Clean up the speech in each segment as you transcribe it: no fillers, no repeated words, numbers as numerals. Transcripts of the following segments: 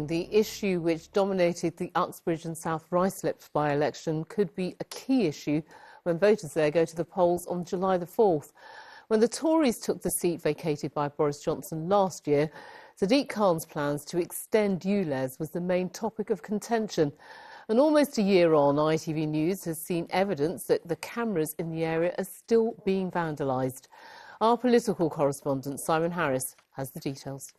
The issue which dominated the Uxbridge and South Ruislip by-election could be a key issue when voters there go to the polls on July the 4th. When the Tories took the seat vacated by Boris Johnson last year, Sadiq Khan's plans to extend ULEZ was the main topic of contention. And almost a year on, ITV News has seen evidence that the cameras in the area are still being vandalised. Our political correspondent, Simon Harris, has the details.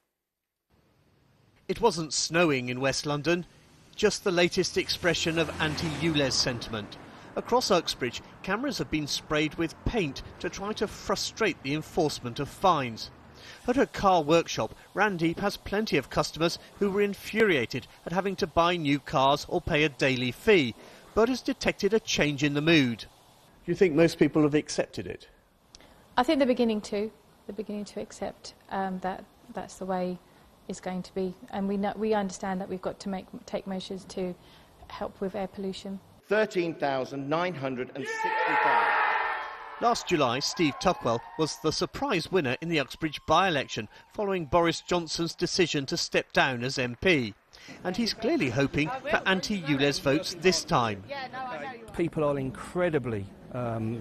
It wasn't snowing in West London, just the latest expression of anti-ULEZ sentiment. Across Uxbridge, cameras have been sprayed with paint to try to frustrate the enforcement of fines. At her car workshop, Randeep has plenty of customers who were infuriated at having to buy new cars or pay a daily fee, but has detected a change in the mood. Do you think most people have accepted it? I think they're beginning to accept that that's the way it's going to be, and we understand that we've got to take measures to help with air pollution. 13,965. Last July, Steve Tuckwell was the surprise winner in the Uxbridge by-election following Boris Johnson's decision to step down as MP. And he's clearly hoping for anti-ULEZ votes this time. People are incredibly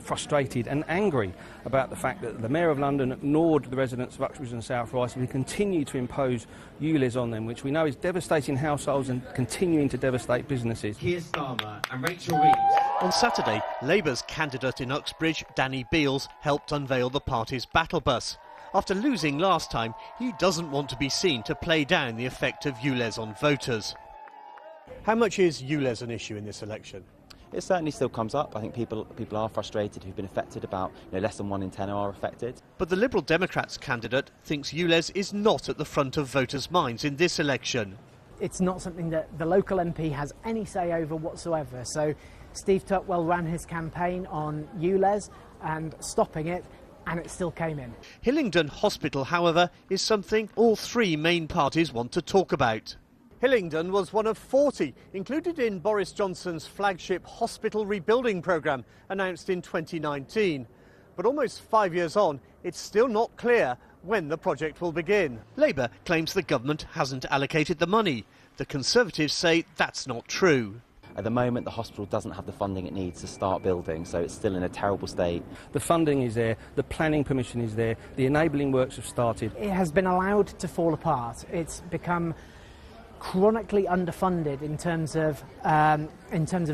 frustrated and angry about the fact that the Mayor of London ignored the residents of Uxbridge and South Ruislip and continue to impose ULEZ on them, which we know is devastating households and continuing to devastate businesses. Keir Starmer and Rachel Reeves. On Saturday, Labour's candidate in Uxbridge, Danny Beales, helped unveil the party's battle bus. After losing last time, he doesn't want to be seen to play down the effect of ULEZ on voters. How much is ULEZ an issue in this election? It certainly still comes up. I think people are frustrated who've been affected. About less than 1 in 10 are affected. But the Liberal Democrats candidate thinks ULEZ is not at the front of voters' minds in this election. It's not something that the local MP has any say over whatsoever. So Steve Tuckwell ran his campaign on ULEZ and stopping it, and it still came in. Hillingdon Hospital, however, is something all three main parties want to talk about. Hillingdon was one of 40 included in Boris Johnson's flagship hospital rebuilding programme announced in 2019. But almost 5 years on, it's still not clear when the project will begin. Labour claims the government hasn't allocated the money. The Conservatives say that's not true. At the moment, the hospital doesn't have the funding it needs to start building, so it's still in a terrible state. The funding is there, the planning permission is there, the enabling works have started. It has been allowed to fall apart. It's become chronically underfunded in terms of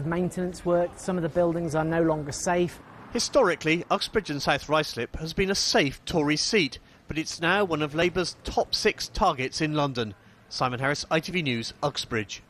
maintenance work. Some of the buildings are no longer safe. Historically, Uxbridge and South Ruislip has been a safe Tory seat, but it's now one of Labour's top 6 targets in London. Simon Harris, ITV News, Uxbridge.